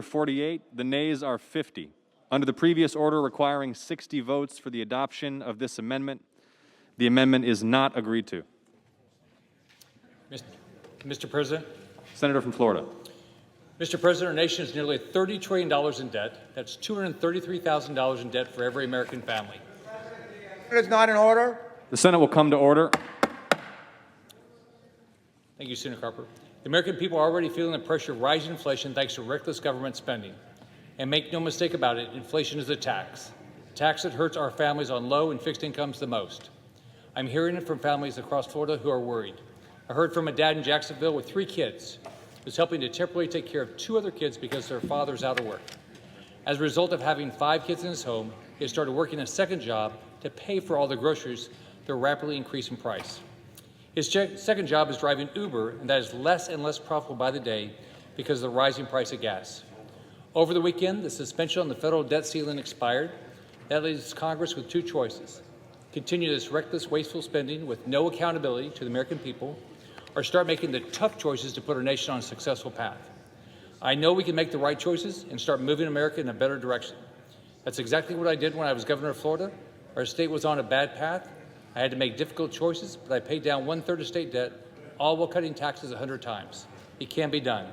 48, the nays are 50. Under the previous order requiring 60 votes for the adoption of this amendment, the amendment is not agreed to. Mr. President. Senator from Florida. Mr. President, our nation is nearly $30 trillion in debt. That's $233,000 in debt for every American family. It's not in order. The Senate will come to order. Thank you, Senator Carper. The American people are already feeling the pressure of rising inflation thanks to reckless government spending. And make no mistake about it, inflation is a tax that hurts our families on low and fixed incomes the most. I'm hearing it from families across Florida who are worried. I heard from a dad in Jacksonville with 3 kids who's helping to temporarily take care of 2 other kids because their father's out of work. As a result of having 5 kids in his home, he has started working a second job to pay for all the groceries that are rapidly increasing price. His second job is driving Uber, and that is less and less profitable by the day because of the rising price of gas. Over the weekend, the suspension on the federal debt ceiling expired. That leaves Congress with 2 choices: continue this reckless, wasteful spending with no accountability to the American people, or start making the tough choices to put our nation on a successful path. I know we can make the right choices and start moving America in a better direction. That's exactly what I did when I was governor of Florida. Our state was on a bad path. I had to make difficult choices, but I paid down 1/3 of state debt, all while cutting taxes 100 times. It can be done.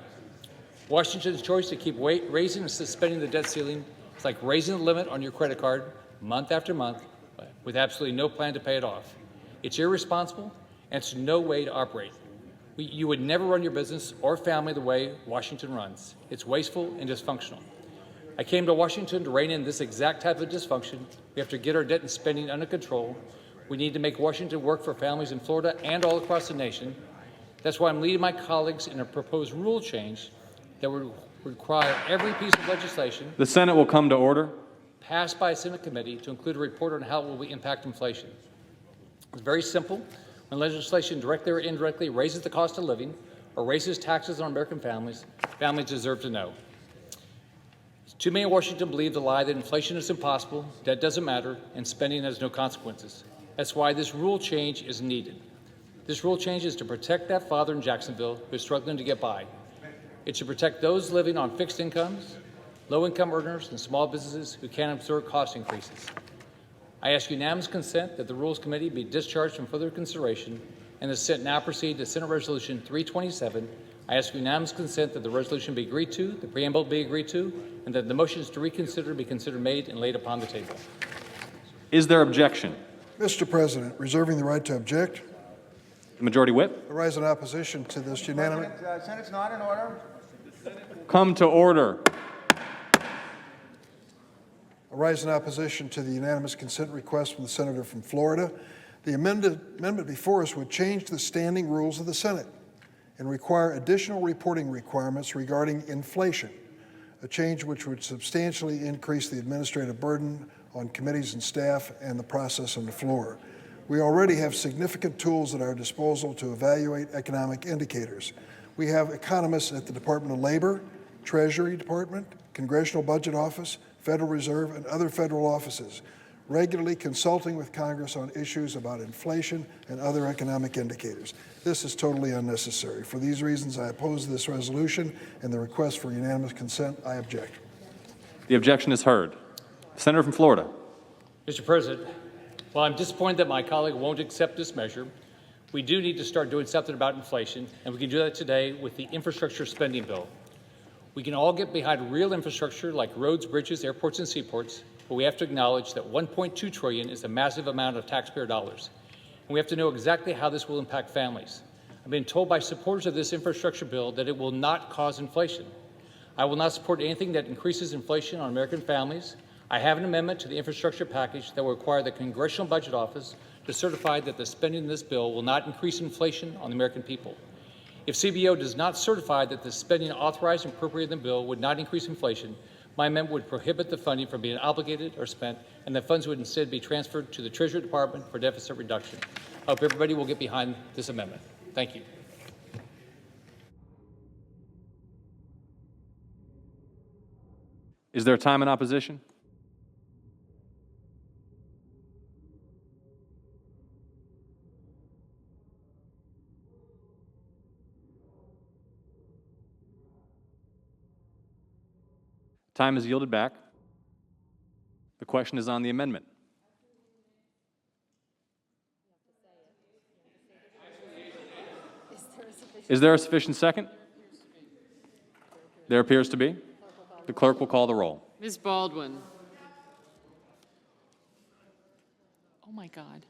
Washington's choice to keep raising and suspending the debt ceiling is like raising the limit on your credit card month after month with absolutely no plan to pay it off. It's irresponsible, and it's no way to operate. You would never run your business or family the way Washington runs. It's wasteful and dysfunctional. I came to Washington to rein in this exact type of dysfunction. We have to get our debt and spending under control. We need to make Washington work for families in Florida and all across the nation. That's why I'm leading my colleagues in a proposed rule change that would require every piece of legislation. The Senate will come to order. Passed by a Senate committee to include a report on how it will impact inflation. It's very simple. When legislation directly or indirectly raises the cost of living or raises taxes on American families, families deserve to know. Too many in Washington believe the lie that inflation is impossible, debt doesn't matter, and spending has no consequences. That's why this rule change is needed. This rule change is to protect that father in Jacksonville who is struggling to get by. It should protect those living on fixed incomes, low-income earners, and small businesses who can't absorb cost increases. I ask unanimous consent that the Rules Committee be discharged from further consideration and the Senate now proceed to Senate Resolution 327. I ask unanimous consent that the resolution be agreed to, the preamble be agreed to, and that the motions to reconsider be considered made and laid upon the table. Is there objection? Mr. President, reserving the right to object. The Majority Whip. I rise in opposition to this unanimous. Senate's not in order. Come to order. I rise in opposition to the unanimous consent request from the senator from Florida. The amendment before us would change the standing rules of the Senate and require additional reporting requirements regarding inflation, a change which would substantially increase the administrative burden on committees and staff and the process on the floor. We already have significant tools at our disposal to evaluate economic indicators. We have economists at the Department of Labor, Treasury Department, Congressional Budget Office, Federal Reserve, and other federal offices, regularly consulting with Congress on issues about inflation and other economic indicators. This is totally unnecessary. For these reasons, I oppose this resolution and the request for unanimous consent. I object. The objection is heard. Senator from Florida. Mr. President, while I'm disappointed that my colleague won't accept this measure, we do need to start doing something about inflation, and we can do that today with the infrastructure spending bill. We can all get behind real infrastructure like roads, bridges, airports, and seaports, but we have to acknowledge that $1.2 trillion is a massive amount of taxpayer dollars. And we have to know exactly how this will impact families. I've been told by supporters of this infrastructure bill that it will not cause inflation. I will not support anything that increases inflation on American families. I have an amendment to the infrastructure package that will require the Congressional Budget Office to certify that the spending in this bill will not increase inflation on the American people. If CBO does not certify that the spending authorized and appropriated in the bill would not increase inflation, my amendment would prohibit the funding from being obligated or spent, and the funds would instead be transferred to the Treasury Department for deficit reduction. I hope everybody will get behind this amendment. Thank you. Is there time in opposition? Time is yielded back. The question is on the amendment. Is there a sufficient second? There appears to be. The clerk will call the roll. Ms. Baldwin. Oh, my God.